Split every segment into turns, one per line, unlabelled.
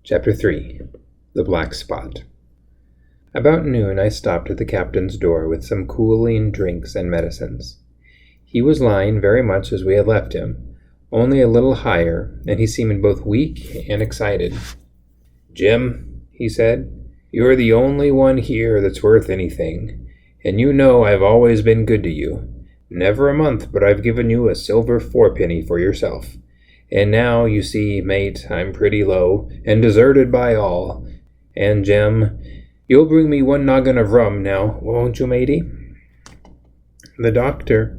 Chapter 3. The Black Spot. About noon I stopped at the captain's door with some cooling drinks and medicines. He was lying very much as we had left him, only a little higher, and he seemed both weak and excited. "Jim," he said, "you're the only one here that's worth anything, and you know I've always been good to you. Never a month but I've given you a silver fourpenny for yourself. And now, you see, mate, I'm pretty low, and deserted by all. And, Jim, you'll bring me one noggin of rum now, won't you, matey?" "The doctor,"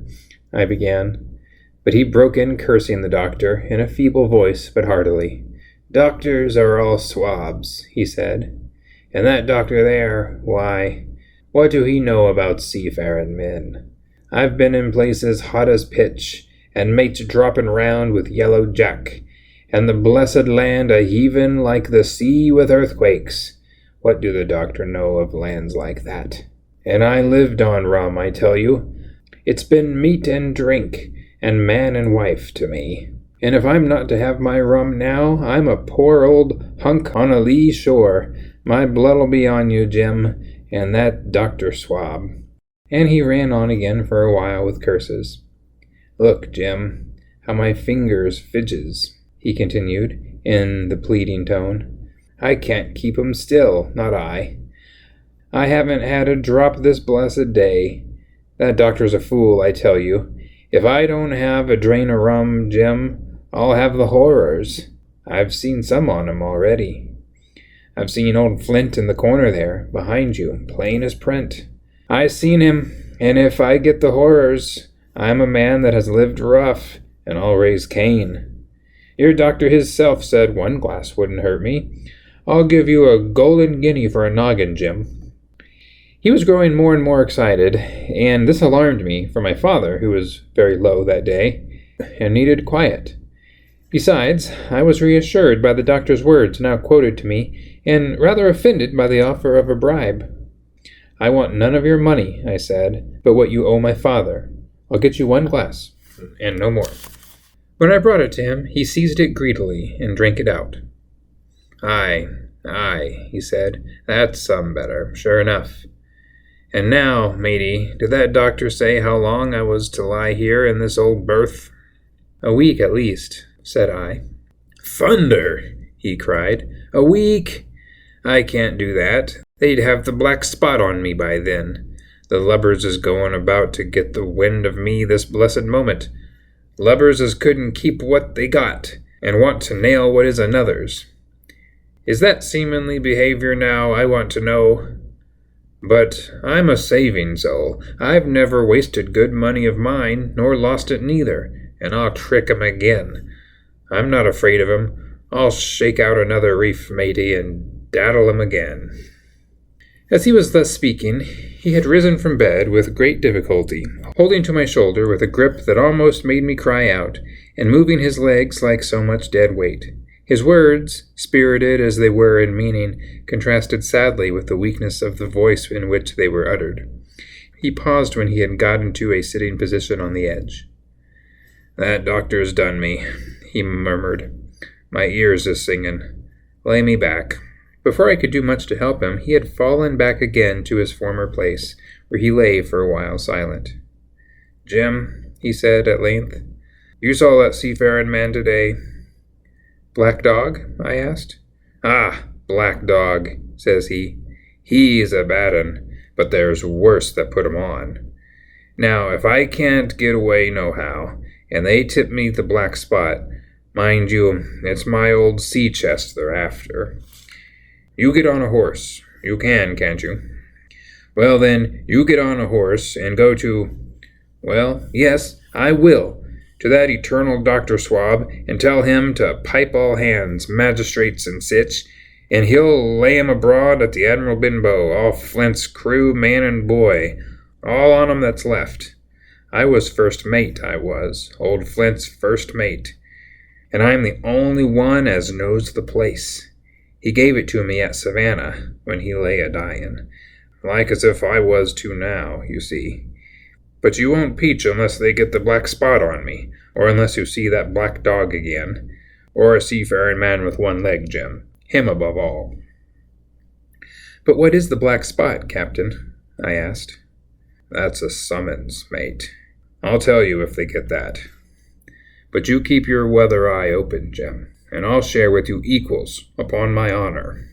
I began, but he broke in cursing the doctor, in a feeble voice, but heartily. "Doctors are all swabs," he said. "And that doctor there, why, what do he know about seafaring men? I've been in places hot as pitch, and mates droppin' round with yellow jack, and the blessed land a-heavin' like the sea with earthquakes. What do the doctor know of lands like that? And I lived on rum, I tell you. It's been meat and drink, and man and wife to me. And if I'm not to have my rum now, I'm a poor old hunk on a lee shore. My blood'll be on you, Jim, and that Dr. Swab." And he ran on again for a while with curses. "Look, Jim, how my fingers fidges," he continued, in the pleading tone. "I can't keep 'em still, not I. I haven't had a drop this blessed day. That doctor's a fool, I tell you. If I don't have a drain of rum, Jim, I'll have the horrors. I've seen some on 'em already. I've seen old Flint in the corner there, behind you, plain as print. I seen him, and if I get the horrors, I'm a man that has lived rough, and I'll raise Cain. Your doctor hisself said one glass wouldn't hurt me. I'll give you a golden guinea for a noggin, Jim." He was growing more and more excited, and this alarmed me for my father, who was very low that day, and needed quiet. Besides, I was reassured by the doctor's words now quoted to me, and rather offended by the offer of a bribe. "I want none of your money," I said, "but what you owe my father. I'll get you one glass, and no more." When I brought it to him, he seized it greedily and drank it out. Aye, he said, "that's some better, sure enough. And now, matey, did that doctor say how long I was to lie here in this old berth?" "A week at least," said I. "Thunder!" he cried. "A week? I can't do that. They'd have the black spot on me by then. The lubbers is going about to get the wind of me this blessed moment. Lubbers as couldn't keep what they got, and want to nail what is another's. Is that seemly behavior now, I want to know? But I'm a saving soul. I've never wasted good money of mine, nor lost it neither, and I'll trick 'em again. I'm not afraid of 'em. I'll shake out another reef, matey, and daddle 'em again." As he was thus speaking, he had risen from bed with great difficulty, holding to my shoulder with a grip that almost made me cry out, and moving his legs like so much dead weight. His words, spirited as they were in meaning, contrasted sadly with the weakness of the voice in which they were uttered. He paused when he had got into a sitting position on the edge. "That doctor's done me," he murmured. "My ears is singing. Lay me back." Before I could do much to help him, he had fallen back again to his former place, where he lay for a while silent. "Jim," he said at length, "you saw that seafaring man today?" "Black Dog?" I asked. "Ah, Black Dog," says he. "He's a bad 'un, but there's worse that put 'em on. Now, if I can't get away nohow, and they tip me the black spot, mind you, it's my old sea chest they're after. You get on a horse. You can, can't you? Well, then, you get on a horse and go to... Well, yes, I will, to that eternal Dr. Swab, and tell him to pipe all hands, magistrates and sich, and he'll lay 'em abroad at the Admiral Benbow, all Flint's crew, man and boy, all on 'em that's left. I was first mate, I was, old Flint's first mate, and I'm the only one as knows the place. He gave it to me at Savannah, when he lay a-dyin', like as if I was to now, you see. But you won't peach unless they get the black spot on me, or unless you see that Black Dog again, or a seafaring man with one leg, Jim. him above all. "But what is the black spot, Captain?" I asked. "That's a summons, mate. I'll tell you if they get that. But you keep your weather eye open, Jim, and I'll share with you equals, upon my honor."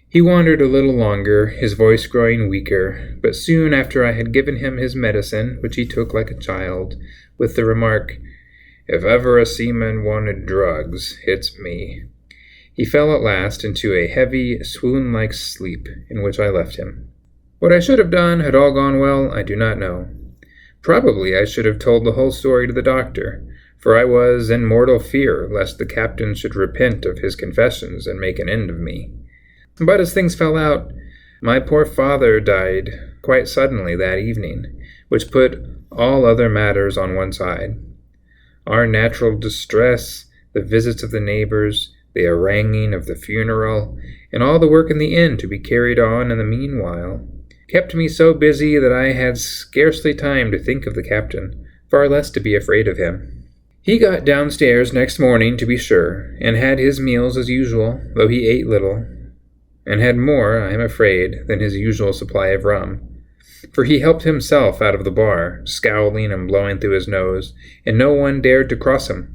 He wandered a little longer, his voice growing weaker, but soon after I had given him his medicine, which he took like a child, with the remark, "If ever a seaman wanted drugs, it's me," he fell at last into a heavy, swoon-like sleep, in which I left him. What I should have done had all gone well, I do not know. Probably I should have told the whole story to the doctor, for I was in mortal fear lest the captain should repent of his confessions and make an end of me. But as things fell out, my poor father died quite suddenly that evening, which put all other matters on one side. Our natural distress, the visits of the neighbors, the haranguing of the funeral, and all the work in the inn to be carried on in the meanwhile, kept me so busy that I had scarcely time to think of the captain, far less to be afraid of him. He got downstairs next morning, to be sure, and had his meals as usual, though he ate little, and had more, I am afraid, than his usual supply of rum, for he helped himself out of the bar, scowling and blowing through his nose, and no one dared to cross him.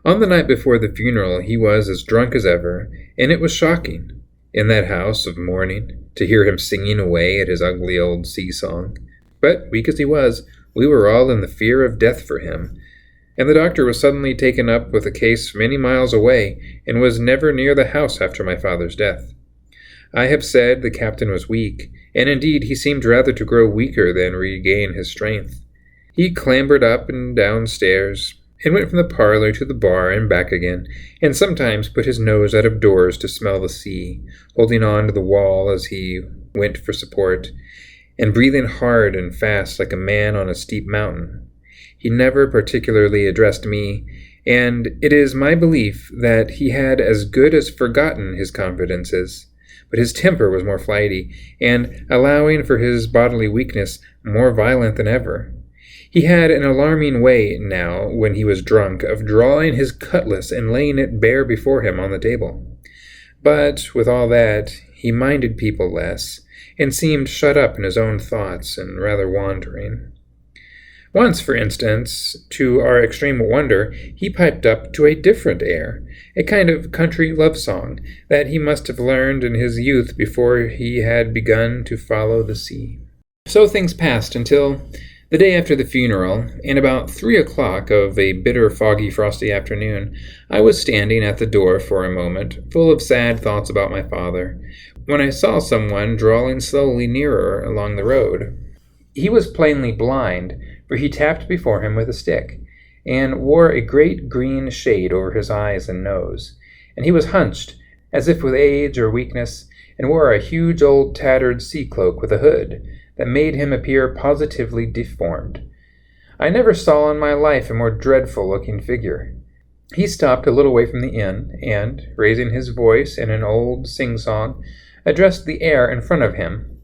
On the night before the funeral he was as drunk as ever, and it was shocking, in that house of mourning, to hear him singing away at his ugly old sea-song. But, weak as he was, we were all in the fear of death for him, and the doctor was suddenly taken up with a case many miles away, and was never near the house after my father's death. I have said the captain was weak, and indeed he seemed rather to grow weaker than regain his strength. He clambered up and down stairs, and went from the parlor to the bar and back again, and sometimes put his nose out of doors to smell the sea, holding on to the wall as he went for support, and breathing hard and fast like a man on a steep mountain. He never particularly addressed me, and it is my belief that he had as good as forgotten his confidences. But his temper was more flighty, and, allowing for his bodily weakness, more violent than ever. He had an alarming way, now, when he was drunk, of drawing his cutlass and laying it bare before him on the table. But, with all that, he minded people less, and seemed shut up in his own thoughts, and rather wandering. Once, for instance, to our extreme wonder, he piped up to a different air, a kind of country love song that he must have learned in his youth before he had begun to follow the sea. So things passed until the day after the funeral, and about 3 o'clock of a bitter, foggy, frosty afternoon, I was standing at the door for a moment, full of sad thoughts about my father, when I saw someone drawing slowly nearer along the road. He was plainly blind, for he tapped before him with a stick, and wore a great green shade over his eyes and nose, and he was hunched, as if with age or weakness, and wore a huge old tattered sea-cloak with a hood, that made him appear positively deformed. I never saw in my life a more dreadful-looking figure. He stopped a little way from the inn, and, raising his voice in an old sing-song, addressed the air in front of him.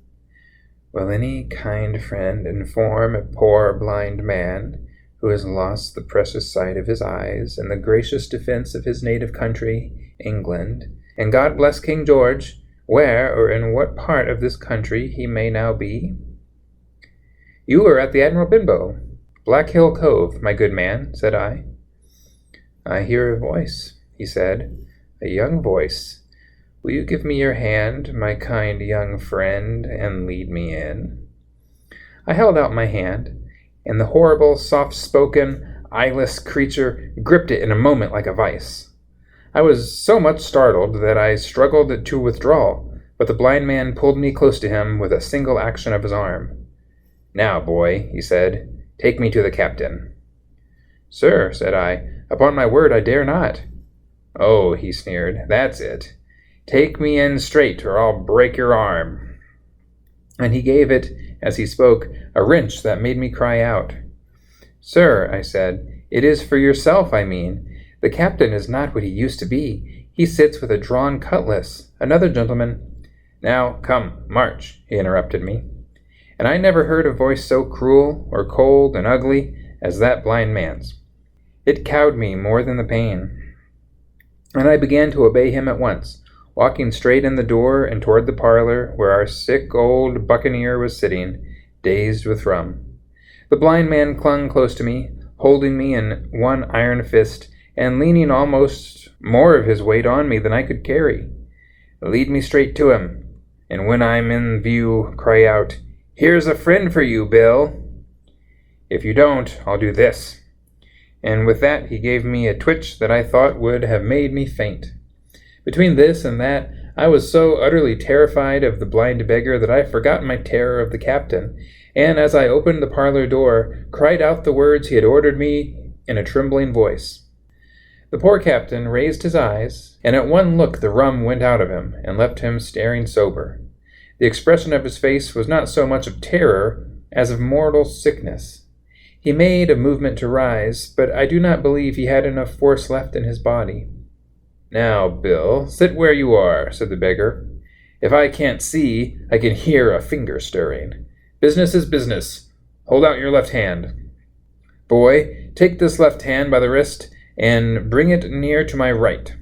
"Will any kind friend inform a poor blind man, who has lost the precious sight of his eyes in the gracious defense of his native country, England, and God bless King George, where or in what part of this country he may now be?" "You are at the Admiral Benbow, Black Hill Cove, my good man," said I. "I hear a voice," he said, "a young voice. Will you give me your hand, my kind young friend, and lead me in?" I held out my hand, and the horrible, soft-spoken, eyeless creature gripped it in a moment like a vice. I was so much startled that I struggled to withdraw, but the blind man pulled me close to him with a single action of his arm. "Now, boy," he said, "take me to the captain." "Sir," said I, "upon my word I dare not." "Oh," he sneered, "that's it. Take me in straight, or I'll break your arm." And he gave it, as he spoke, a wrench that made me cry out. "Sir," I said, "it is for yourself I mean. The captain is not what he used to be. He sits with a drawn cutlass. Another gentleman—" "Now, come, march," he interrupted me. And I never heard a voice so cruel or cold and ugly as that blind man's. It cowed me more than the pain, and I began to obey him at once, walking straight in the door and toward the parlor where our sick old buccaneer was sitting, dazed with rum. The blind man clung close to me, holding me in one iron fist and leaning almost more of his weight on me than I could carry. Lead me straight to him, and when I'm in view, cry out, "Here's a friend for you, Bill." If you don't, I'll do this. And with that he gave me a twitch that I thought would have made me faint. Between this and that, I was so utterly terrified of the blind beggar that I forgot my terror of the captain, and as I opened the parlor door, cried out the words he had ordered me in a trembling voice. The poor captain raised his eyes, and at one look the rum went out of him, and left him staring sober. The expression of his face was not so much of terror as of mortal sickness. He made a movement to rise, but I do not believe he had enough force left in his body. "Now, Bill, sit where you are," said the beggar. "If I can't see, I can hear a finger stirring. Business is business. Hold out your left hand. Boy, take this left hand by the wrist and bring it near to my right."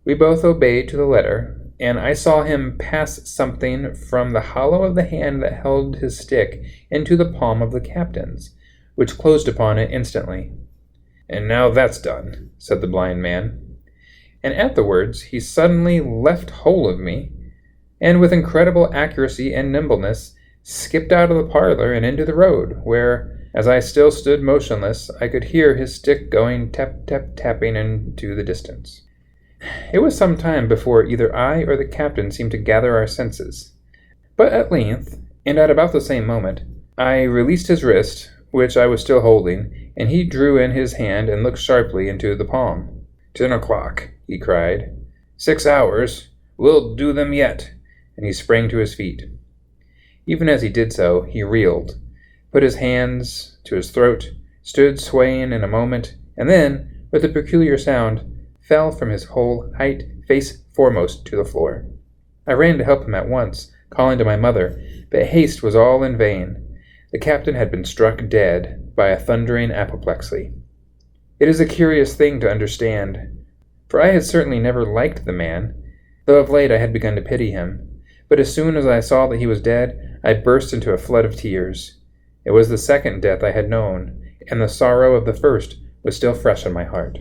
We both obeyed to the letter, and I saw him pass something from the hollow of the hand that held his stick into the palm of the captain's, which closed upon it instantly. "And now that's done," said the blind man. And at the words he suddenly left hold of me, and with incredible accuracy and nimbleness skipped out of the parlor and into the road, where, as I still stood motionless, I could hear his stick going tap-tap-tapping into the distance. It was some time before either I or the captain seemed to gather our senses. But at length, and at about the same moment, I released his wrist, which I was still holding, and he drew in his hand and looked sharply into the palm. 10 o'clock, he cried. 6 hours. We'll do them yet. And he sprang to his feet. Even as he did so, he reeled, put his hands to his throat, stood swaying in a moment, and then, with a peculiar sound, fell from his whole height, face foremost, to the floor. I ran to help him at once, calling to my mother, but haste was all in vain. The captain had been struck dead by a thundering apoplexy. It is a curious thing to understand, for I had certainly never liked the man, though of late I had begun to pity him. But as soon as I saw that he was dead, I burst into a flood of tears. It was the second death I had known, and the sorrow of the first was still fresh in my heart.